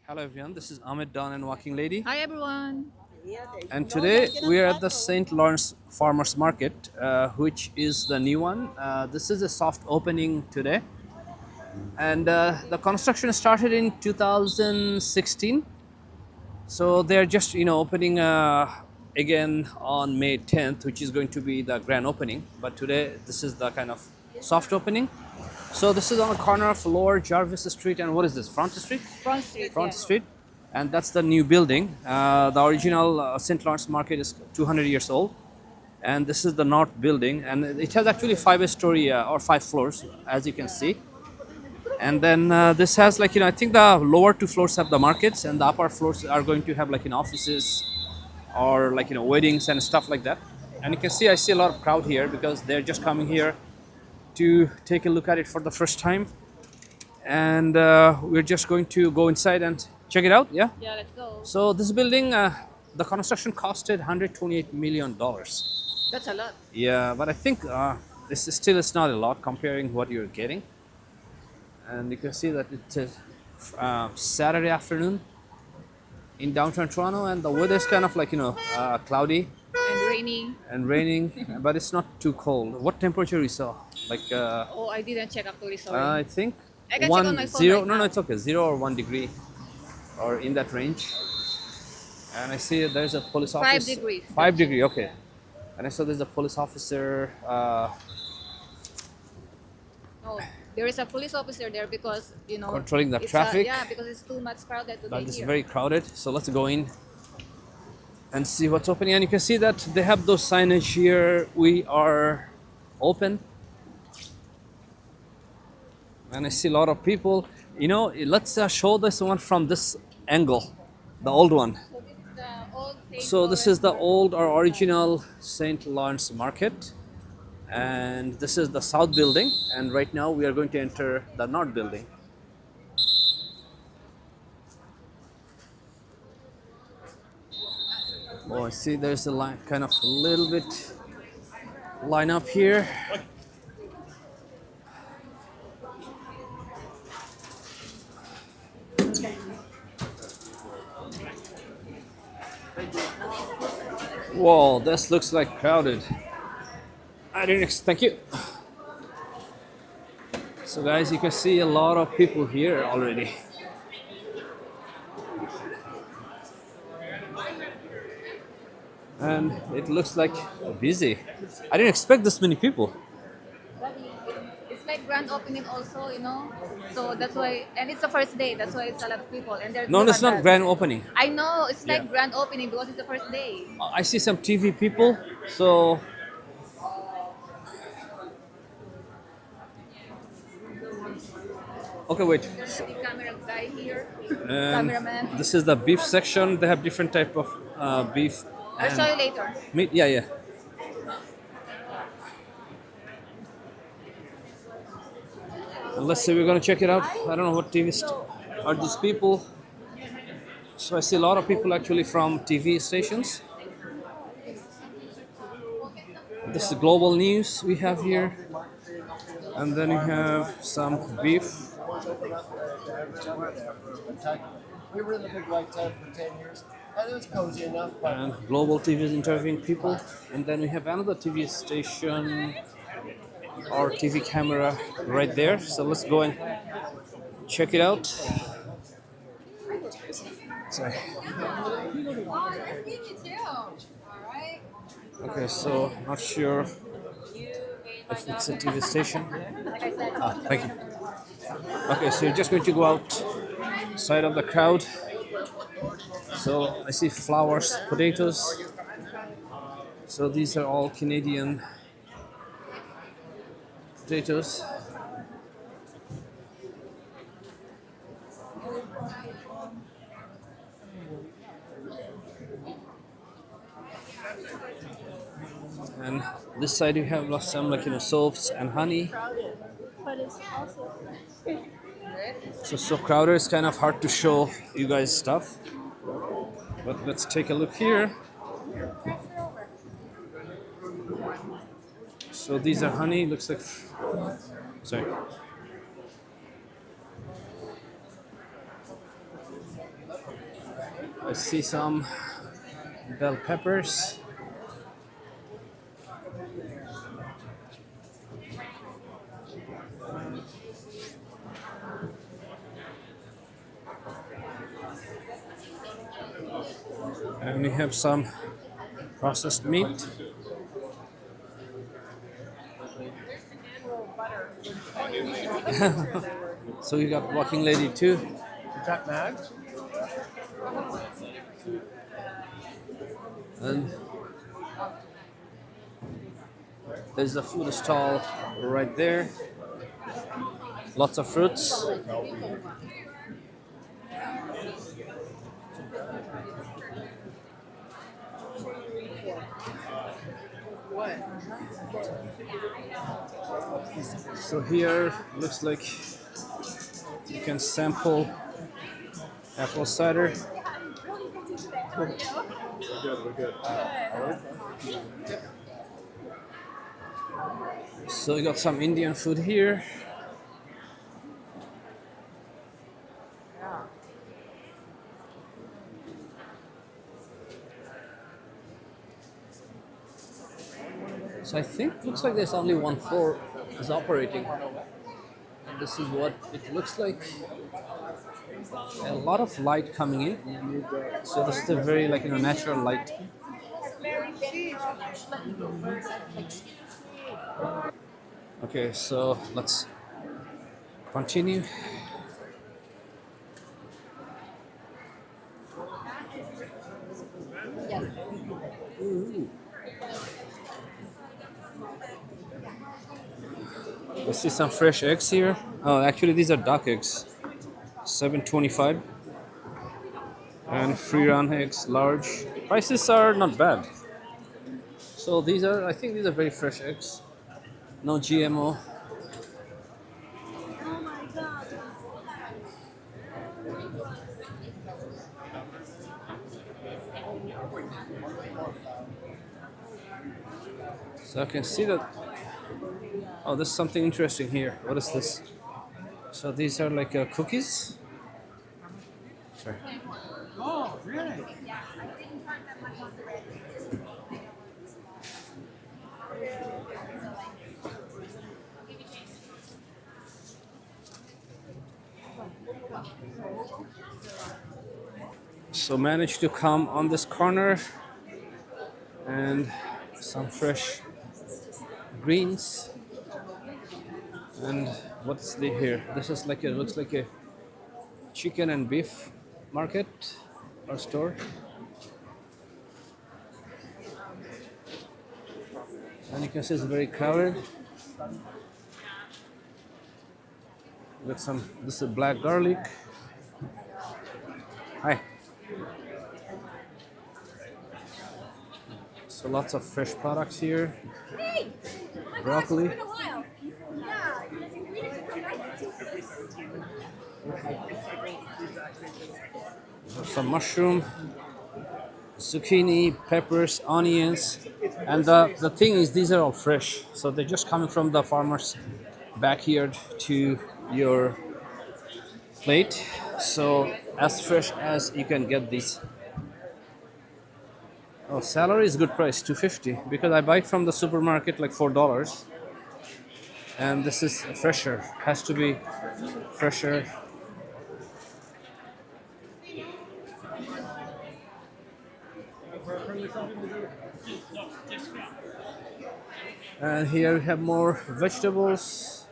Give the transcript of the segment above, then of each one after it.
Hello everyone, this is Ahmed Don and Walking Lady, Hi everyone. and today we are at the St. Lawrence Farmers Market, which is the new one. This is a soft opening today, and the construction started in 2016. So they're just opening again on May 10th, which is going to be the grand opening. But today this is the kind of soft opening. So this is on the corner of Lower Jarvis Street and what is this? Front Street? Front Street, Front yes. Street, and that's the new building. The original St. Lawrence Market is 200 years old, and this is the north building, and it has actually five-story or five floors, as you can see. And then this has I think the lower two floors have the markets, and the upper floors are going to have offices or weddings and stuff like that. And you can see I see a lot of crowd here because they're just coming here to take a look at it for the first time, and we're just going to go inside and check it out. Yeah. Yeah, let's go. So this building, the construction costed $128 million. That's a lot. Yeah, but I think this is still it's not a lot comparing what you're getting. And you can see that it's Saturday afternoon in downtown Toronto, and the weather is kind of cloudy And rainy. and raining, but it's not too cold. What temperature you saw? Oh, I didn't check actually, I sorry. think I can check on one my phone zero. right No, no, now. it's okay. 0 or 1 degree, or in that range. And I see there's a police 5 officer. degrees. 5 degree, okay. And I saw there's a police officer. Oh, there is a police officer there because, Controlling the it's traffic. yeah, because it's too much crowded today But it's here. very crowded, so let's go in and see what's opening. And you can see that they have those signage here. We are open, and I see a lot of people. Let's show this one from this angle, the old one. So this is the old St. So this is Lawrence the Market. old or original St. Lawrence Market, and this is the south building. And right now we are going to enter the north building. Oh, I see there's a line, kind of a little bit line up here. Whoa, this looks like crowded. I didn't thank you. So guys, you can see a lot of people here already. And it looks like busy. I didn't expect this many people. But it's like grand opening also. So that's why, and it's the first day. That's why it's a lot of people. And they're No, good it's at not that. grand opening. I know, it's Yeah. like grand opening because it's the first day. I see some TV people. So okay, wait. There's a big camera guy here. And Cameraman. this is the beef section. They have different type of beef I'll show you later. meat. Yeah, yeah. And let's say we're gonna check it out. I don't know what are these people. So I see a lot of people actually from TV stations. This is global news we have here, and then you have some beef. We were in the big white tub for 10 years, and it was cozy enough, but And global TV is interviewing people, and then we have another TV station or TV camera right there. So let's go and check it out. Sorry. Okay, so not sure if it's a TV station. Thank you. Okay, so you're just going to go outside of the crowd. So I see flowers, potatoes. So these are all Canadian potatoes. And this side you have some soaps and honey. But it's also So crowded, it's kind of hard to show you guys stuff. But let's take a look here. So these are honey, looks like, sorry. I see some bell peppers. And we have some processed meat. So you got walking lady too. Is that Max? And there's a food stall right there. Lots of fruits. So here looks like you can sample apple cider. So you got some Indian food here. So I think looks like there's only one floor is operating. And this is what it looks like. A lot of light coming in. So this is a very natural light. Okay, so let's continue. I see some fresh eggs here. Oh, actually these are duck eggs. 7.25. And free run eggs, large. Prices are not bad. So I think these are very fresh eggs. No GMO. Oh my god. So I can see that. Oh, there's something interesting here. What is this? So these are like cookies. Sorry. Oh, really? So managed to come on this corner and some fresh greens. And what's the here? This is looks like a chicken and beef market or store. And you can see it's very crowded. With this is black garlic. Hi. So lots of fresh products here. Broccoli. Some mushroom, zucchini, peppers, onions, and the thing is these are all fresh, so they're just coming from the farmer's backyard to your plate. So as fresh as you can get these. Oh, celery is good price, 250, because I buy it from the supermarket like $4, and this is fresher. Has to be fresher. And here we have more vegetables.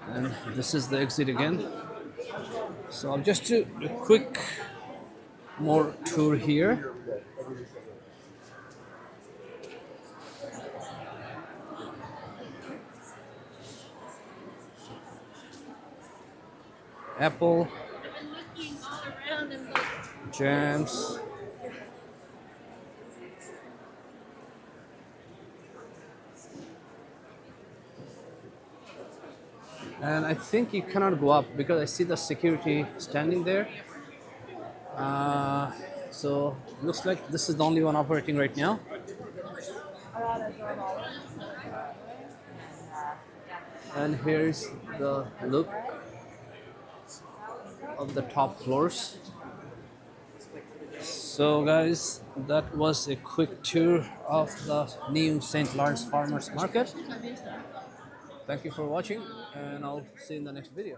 And this is the exit again. So I'll just do a quick more tour here. Apple, Looking all around and like, jams. And I think you cannot go up because I see the security standing there. So looks like this is the only one operating right now. And here's the look of the top floors. So guys, that was a quick tour of the new St. Lawrence Farmers Market. Thank you for watching, and I'll see you in the next video.